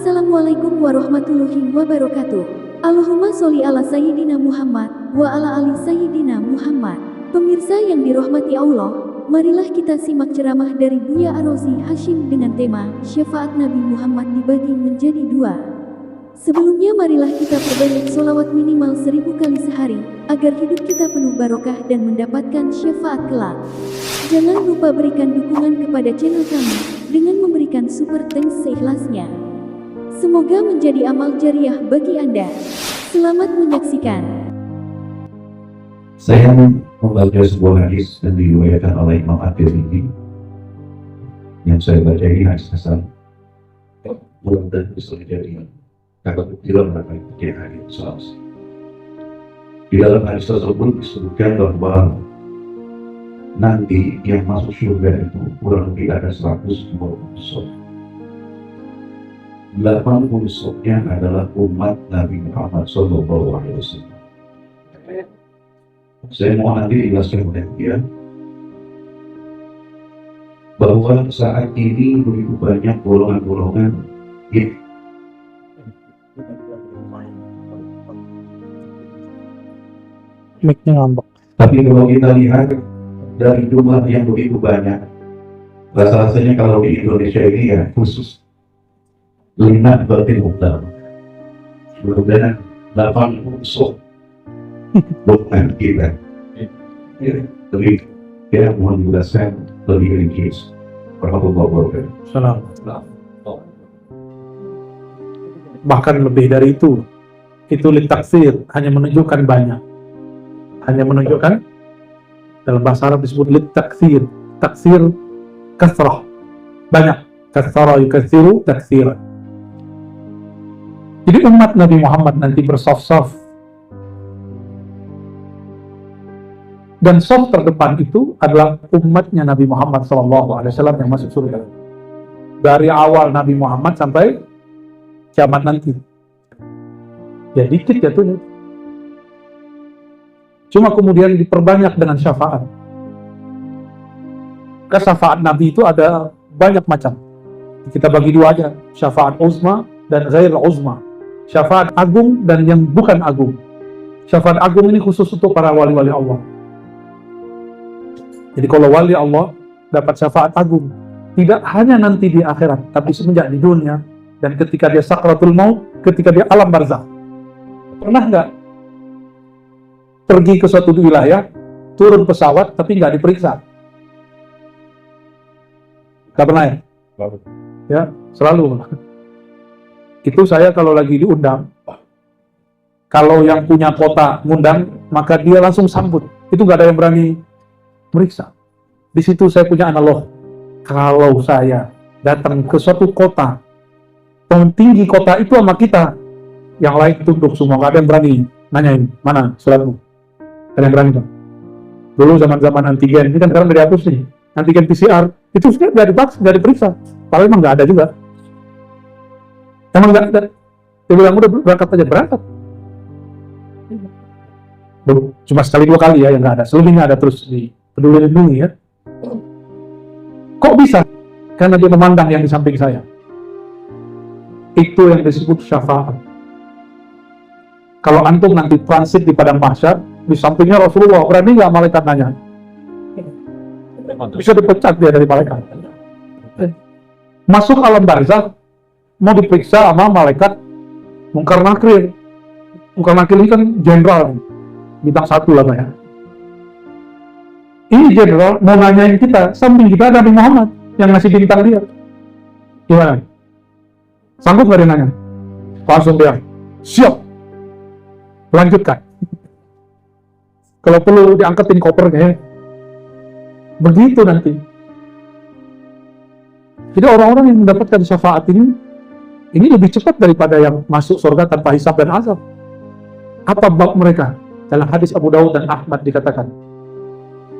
Assalamualaikum warahmatullahi wabarakatuh. Allahumma sholli ala Sayyidina Muhammad wa ala ali Sayyidina Muhammad. Pemirsa yang dirahmati Allah, marilah kita simak ceramah dari Buya Arozi Hashim dengan tema Syafaat Nabi Muhammad dibagi menjadi dua. Sebelumnya marilah kita perbanyak sholawat minimal 1000 kali sehari, agar hidup kita penuh barokah dan mendapatkan syafaat kelak. Jangan lupa berikan dukungan kepada channel kami dengan memberikan super thanks seikhlasnya. Semoga menjadi amal jariah bagi Anda. Selamat menyaksikan. Saya membaca sebuah hadis yang diriwayatkan oleh Imam At-Tirmidzi. Yang saya baca ini hadis hasan. Belum tentu bisa menjadi kata buktilah mereka yang hadis salaf. Di dalam hadis tersebut disebutkan bahwa nanti yang masuk surga itu kurang lebih ada 120 sop. 80 sopnya adalah umat Nabi Muhammad SAW. Saya mau nanti dijelaskan oleh dia bahwa saat ini begitu banyak golongan-golongan yang mic-nya ngambek. tapi kalau kita lihat dari jumlah yang begitu banyak, rasa-rasanya kalau di Indonesia ini ya khusus Lina Batin Mukhtar kemudian 8 sok bukan kita lebih ya mohon dijelaskan lebih ringkis warahmatullahi wabarakatuh. Salam. Bahkan lebih dari itu litaksir, hanya menunjukkan banyak, hanya menunjukkan, dalam bahasa Arab disebut litaksir, taksir kasrah, banyak, kasrah yukatsiru taksiran. Jadi umat Nabi Muhammad nanti bersaf-saf, dan saf terdepan itu adalah umatnya Nabi Muhammad SAW yang masuk surga. Dari awal Nabi Muhammad sampai kiamat nanti. Ya dikit ya tuh. Cuma kemudian diperbanyak dengan syafaat. Syafaat Nabi itu ada banyak macam. Kita bagi dua aja, syafaat uzma dan ghair uzma. Syafaat agung dan yang bukan agung. Syafaat agung ini khusus untuk para wali-wali Allah. Jadi kalau wali Allah dapat syafaat agung, tidak hanya nanti di akhirat, tapi semenjak di dunia, dan ketika dia sakratul maut, ketika dia alam barzakh. Pernah nggak pergi ke suatu wilayah, turun pesawat, tapi nggak diperiksa? Nggak pernah ya? Ya, selalu. Itu saya kalau lagi diundang, kalau yang punya kota ngundang, maka dia langsung sambut. Itu nggak ada yang berani meriksa. Di situ saya punya analog. Kalau saya datang ke suatu kota, tinggi kota itu sama kita, yang lain tunduk semua, nggak ada yang berani nanyain mana suratmu. Ada yang berani dong. Dulu zaman-zaman antigen, ini kan sekarang udah dihapus nih. Antigen PCR itu sudah nggak diperiksa. Padahal emang nggak ada juga. Emang nggak ada. Dia bilang udah berangkat aja, berangkat. Cuma sekali dua kali ya yang nggak ada. Selebihnya ada terus di Peduli Lindungi ya. Kok bisa? Karena dia memandang yang di samping saya. Itu yang disebut syafaat. Kalau antum nanti transit di padang mahsyar, di sampingnya Rasulullah, berani nggak malaikat nanya? Bisa dipecat dia dari malaikat. Masuk alam barzakh, mau diperiksa sama malaikat Munkar Nakir. Munkar Nakir ini kan jenderal, bintang 1 lah ya. Ini jenderal mau nanyain kita, samping kita ada Nabi Muhammad yang ngasih bintang dia. Gimana? Sanggup nggak dia nanya? Langsung dia, siap. Lanjutkan. Kalau perlu diangkatin kopernya. Begitu nanti. Jadi orang-orang yang mendapatkan syafaat ini lebih cepat daripada yang masuk surga tanpa hisab dan azab. Apa bab mereka? Dalam hadis Abu Dawud dan Ahmad dikatakan,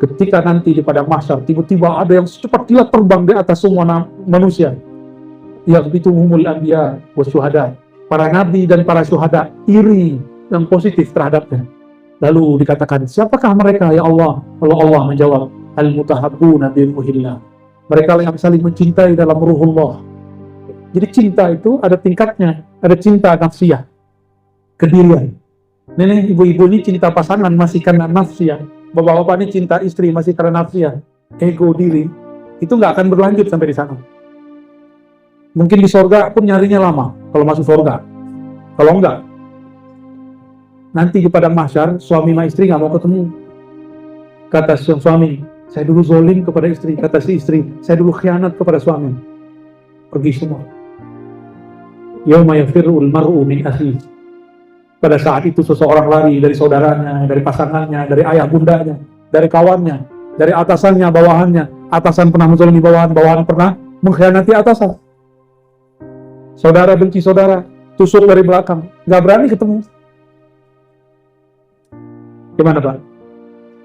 ketika nanti di padang mahsyar tiba-tiba ada yang secepat kilat terbang di atas semua manusia. Yaghbituhumul anbiya wasyuhada. Para nabi dan para syuhada iri dan positif terhadapnya. Lalu dikatakan, siapakah mereka ya Allah? Kalau Allah menjawab, al-mutahabbuna bi ruhillah. Mereka yang saling mencintai dalam ruhullah. Jadi cinta itu ada tingkatnya, ada cinta nafsiyah, kedirian. Nenek ibu-ibu ini cinta pasangan masih karena nafsiyah, bapak-bapak ini cinta istri masih karena nafsiyah, ego diri, itu nggak akan berlanjut sampai di sana. Mungkin di sorga pun nyarinya lama, kalau masuk sorga. Kalau enggak, nanti di padang mahsyar, suami sama istri nggak mau ketemu. Kata suami, saya dulu zolim kepada istri. Kata si istri, saya dulu khianat kepada suami. Pergi semua. Yauma yafirrul mar'u min akhihi. Pada saat itu seseorang lari dari saudaranya, dari pasangannya, dari ayah bundanya, dari kawannya, dari atasannya, bawahannya. Atasan pernah menzalimi bawahan, bawahan pernah mengkhianati atasan. Saudara benci saudara, tusuk dari belakang, nggak berani ketemu. Gimana Pak?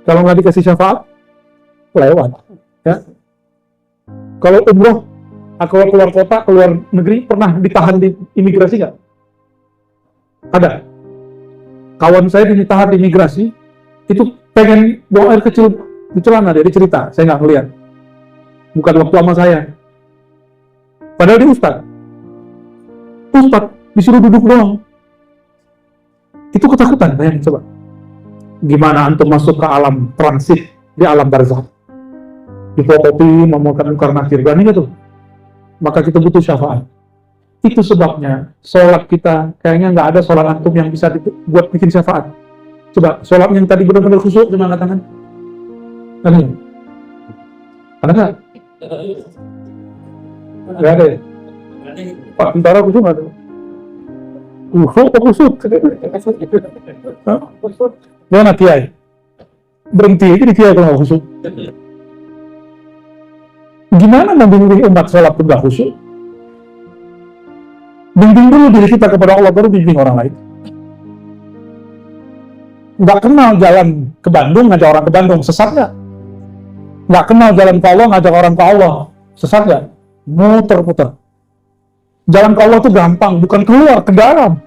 Kalau nggak dikasih syafaat, lewat. Ya. Kalau umroh, kalau keluar kota, keluar negeri, pernah ditahan di imigrasi nggak? Ada. Kawan saya ditahan di imigrasi, itu pengen buang air kecil di celana, dia cerita, saya nggak ngeliat. Bukan waktu sama saya. Padahal dia ustadz, disuruh duduk doang. Itu ketakutan, bayangin coba. Gimana antum masuk ke alam transit, di alam barzakh, dipotopi, memakan mungkar nakir, berani nggak tuh? Maka kita butuh syafaat. Itu sebabnya sholat kita kayaknya nggak ada sholat antum yang bisa buat bikin syafaat. Coba sholat yang tadi benar-benar khusyuk, cuma angkat tangan. Ada nggak? Nggak ada ya? Pak tentara khusyuk nggak ada? Khusyuk. Gimana kiai? Berhenti aja di kiai kalau nggak khusyuk. Gimana membimbing umat sholat itu nggak khusyuk? Bimbing dulu diri kita kepada Allah, baru bimbing orang lain. Nggak kenal jalan ke Bandung, ngajak orang ke Bandung, sesat nggak? Nggak kenal jalan ke Allah, ngajak orang ke Allah, sesat nggak? Muter-muter. Jalan ke Allah itu gampang, bukan keluar, ke dalam.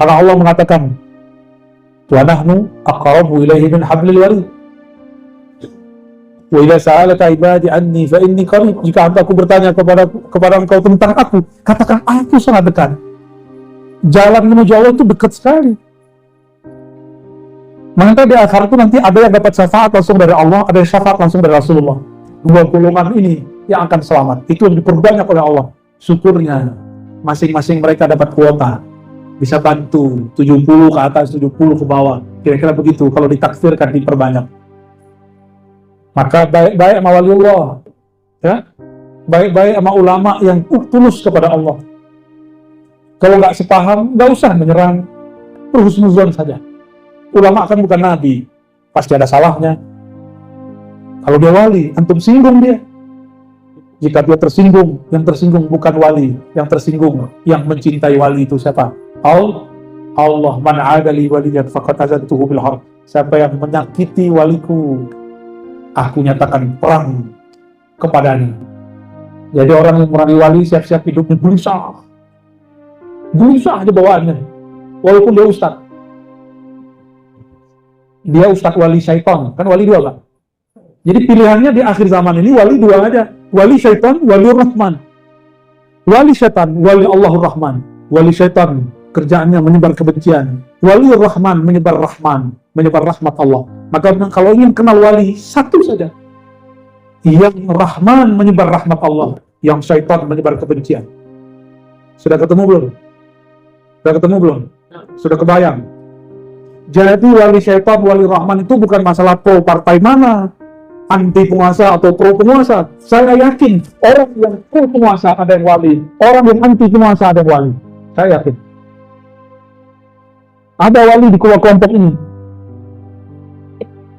Karena Allah mengatakan, wa nahnu aqrabu ilaihi min hablil warid. Wa idza sa'alaka ibadi anni fa inni qarib. Jika hambaku bertanya kepada engkau tentang aku, katakan aku sangat dekat. Jalan menuju Allah itu dekat sekali. Maka di akhir itu nanti ada yang dapat syafaat langsung dari Allah, ada yang syafaat langsung dari Rasulullah. Dua golongan ini yang akan selamat. Itu yang diperbanyak oleh Allah. Syukurnya masing-masing mereka dapat kuota. Bisa bantu 70 ke atas, 70 ke bawah. Kira-kira begitu kalau ditaksirkan, diperbanyak. Maka baik-baik sama waliullah, ya, baik-baik sama ulama yang tulus kepada Allah. Kalau nggak sepaham, nggak usah menyerang, berhusnuzon saja. Ulama kan bukan nabi, pasti ada salahnya. Kalau dia wali, antum singgung dia. Jika dia tersinggung, yang tersinggung bukan wali, yang tersinggung, yang mencintai wali itu siapa? Allah, man adali waliyan faqad azantuhu bil harb. Siapa yang menyakiti waliku, aku nyatakan perang kepadanya. Jadi orang yang merangi wali siap-siap hidupnya gelisah aja bawaannya, walaupun dia ustaz. Dia ustaz wali syaitan, kan wali dua Pak. Jadi pilihannya di akhir zaman ini wali dua aja, wali syaitan, wali rahman. Wali syaitan, wali Allahur Rahman. Wali syaitan kerjaannya menyebar kebencian, wali rahman menyebar rahman, menyebar rahmat Allah. Maka kalau ingin kenal wali, satu saja. Yang Rahman menyebar rahmat Allah, yang syaitan menyebar kebencian. Sudah ketemu belum? Sudah ketemu belum? Sudah kebayang? Jadi wali syaitan, wali Rahman itu bukan masalah pro partai mana, anti penguasa atau pro penguasa. Saya yakin orang yang pro penguasa ada yang wali, orang yang anti penguasa ada yang wali. Saya yakin. Ada wali di kelompok ini.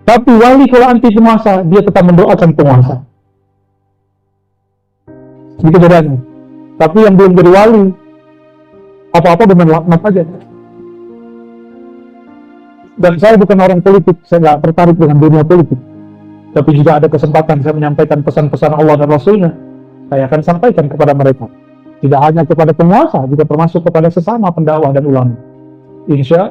Tapi wali kalau anti penguasa, dia tetap mendoakan penguasa. Gitu bedanya. Tapi yang belum jadi wali, apa-apa dengan laknat aja. Dan saya bukan orang politik, saya nggak tertarik dengan dunia politik. Tapi jika ada kesempatan saya menyampaikan pesan-pesan Allah dan Rasulnya, saya akan sampaikan kepada mereka. Tidak hanya kepada penguasa, juga termasuk kepada sesama pendakwah dan ulama. Insya